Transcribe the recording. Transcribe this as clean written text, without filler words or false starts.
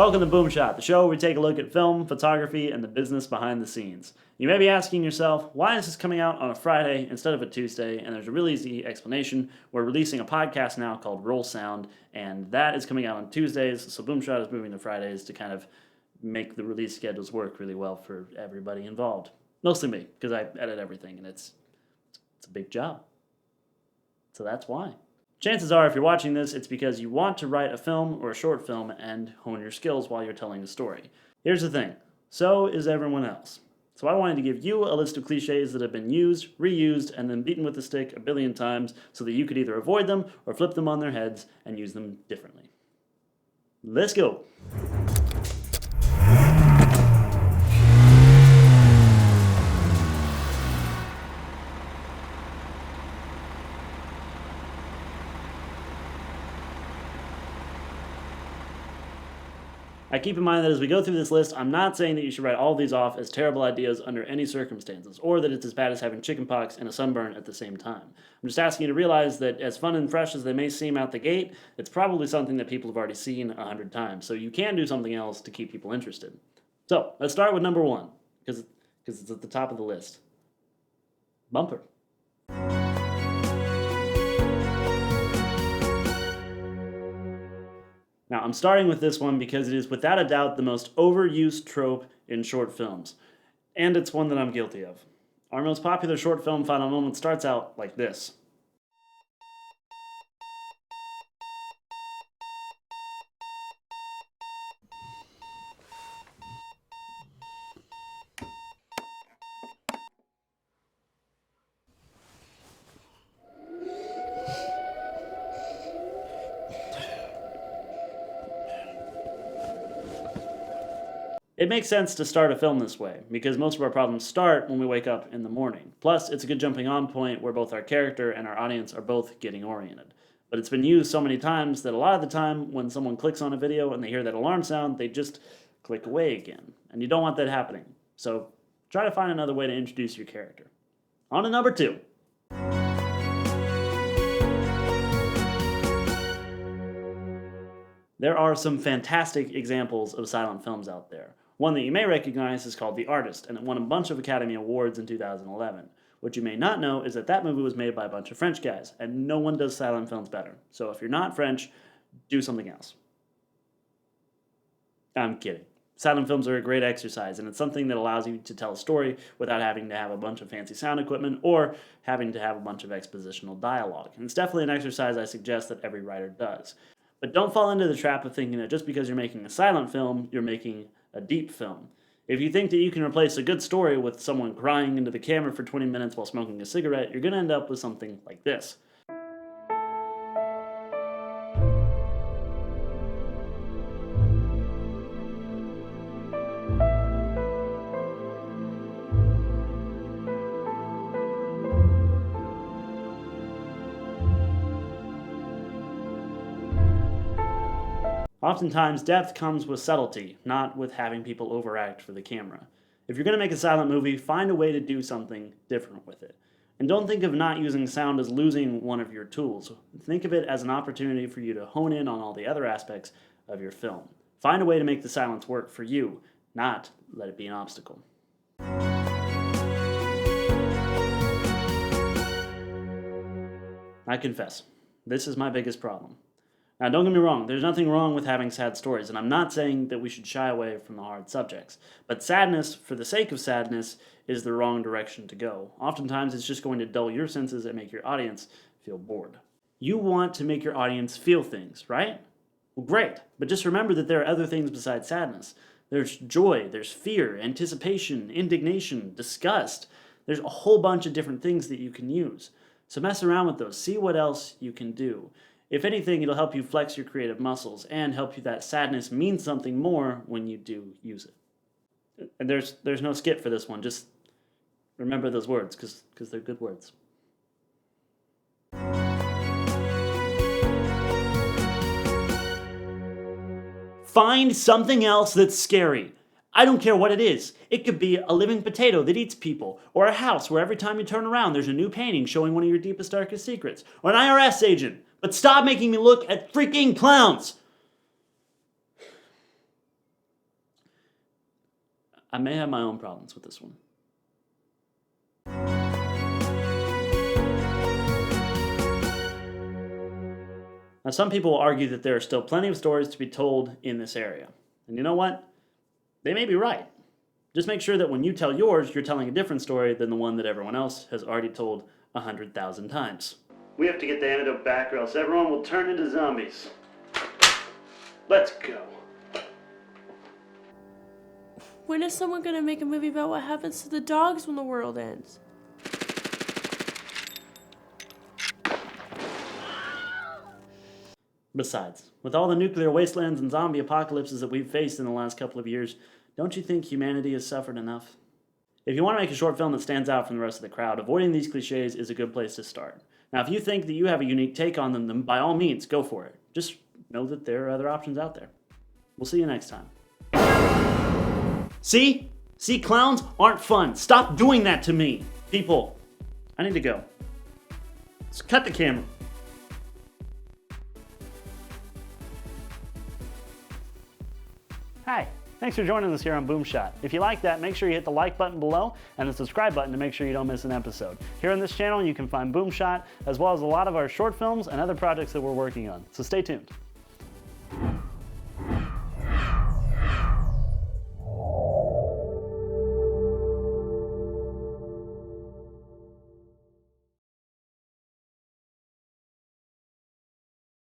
Welcome to Boom Shot, the show where we take a look at film, photography, and the business behind the scenes. You may be asking yourself, why is this coming out on a Friday instead of a Tuesday? And there's a really easy explanation. We're releasing a podcast now called Roll Sound, and that is coming out on Tuesdays, so Boom Shot is moving to Fridays to kind of make the release schedules work really well for everybody involved. Mostly me, because I edit everything, and it's a big job. So that's why. Chances are, if you're watching this, it's because you want to write a film or a short film and hone your skills while you're telling a story. Here's the thing, so is everyone else. So I wanted to give you a list of cliches that have been used, reused, and then beaten with a stick a billion times so that you could either avoid them or flip them on their heads and use them differently. Let's go! I keep in mind that as we go through this list, I'm not saying that you should write all of these off as terrible ideas under any circumstances, or that it's as bad as having chickenpox and a sunburn at the same time. I'm just asking you to realize that as fun and fresh as they may seem out the gate, it's probably something that people have already seen 100 times, so you can do something else to keep people interested. So, let's start with number one, because it's at the top of the list. Bumper. Now, I'm starting with this one because it is without a doubt the most overused trope in short films, and it's one that I'm guilty of. Our most popular short film final moment starts out like this. It makes sense to start a film this way, because most of our problems start when we wake up in the morning. Plus, it's a good jumping on point where both our character and our audience are both getting oriented. But it's been used so many times that a lot of the time when someone clicks on a video and they hear that alarm sound, they just click away again. And you don't want that happening. So try to find another way to introduce your character. On to number two. There are some fantastic examples of silent films out there. One that you may recognize is called The Artist, and it won a bunch of Academy Awards in 2011. What you may not know is that that movie was made by a bunch of French guys, and no one does silent films better. So if you're not French, do something else. I'm kidding. Silent films are a great exercise, and it's something that allows you to tell a story without having to have a bunch of fancy sound equipment or having to have a bunch of expositional dialogue. And it's definitely an exercise I suggest that every writer does. But don't fall into the trap of thinking that just because you're making a silent film, you're making a deep film. If you think that you can replace a good story with someone crying into the camera for 20 minutes while smoking a cigarette, you're going to end up with something like this. Oftentimes, depth comes with subtlety, not with having people overact for the camera. If you're going to make a silent movie, find a way to do something different with it. And don't think of not using sound as losing one of your tools. Think of it as an opportunity for you to hone in on all the other aspects of your film. Find a way to make the silence work for you, not let it be an obstacle. I confess, this is my biggest problem. Now, don't get me wrong, there's nothing wrong with having sad stories, and I'm not saying that we should shy away from the hard subjects. But sadness, for the sake of sadness, is the wrong direction to go. Oftentimes, it's just going to dull your senses and make your audience feel bored. You want to make your audience feel things, right? Well, great, but just remember that there are other things besides sadness. There's joy, there's fear, anticipation, indignation, disgust. There's a whole bunch of different things that you can use. So mess around with those, see what else you can do. If anything, it'll help you flex your creative muscles and help you that sadness means something more when you do use it. And there's no skip for this one. Just remember those words because they're good words. Find something else that's scary. I don't care what it is. It could be a living potato that eats people, or a house where every time you turn around there's a new painting showing one of your deepest, darkest secrets, or an IRS agent. But stop making me look at freaking clowns! I may have my own problems with this one. Now, some people will argue that there are still plenty of stories to be told in this area. And you know what? They may be right. Just make sure that when you tell yours, you're telling a different story than the one that everyone else has already told 100,000 times. We have to get the antidote back or else everyone will turn into zombies. Let's go. When is someone gonna make a movie about what happens to the dogs when the world ends? Besides, with all the nuclear wastelands and zombie apocalypses that we've faced in the last couple of years, don't you think humanity has suffered enough? If you want to make a short film that stands out from the rest of the crowd, avoiding these cliches is a good place to start. Now, if you think that you have a unique take on them, then by all means, go for it. Just know that there are other options out there. We'll see you next time. See? See, clowns aren't fun. Stop doing that to me. People, I need to go. Let's cut the camera. Hi, thanks for joining us here on Boomshot. If you like that, make sure you hit the like button below and the subscribe button to make sure you don't miss an episode. Here on this channel, you can find Boomshot, as well as a lot of our short films and other projects that we're working on. So stay tuned.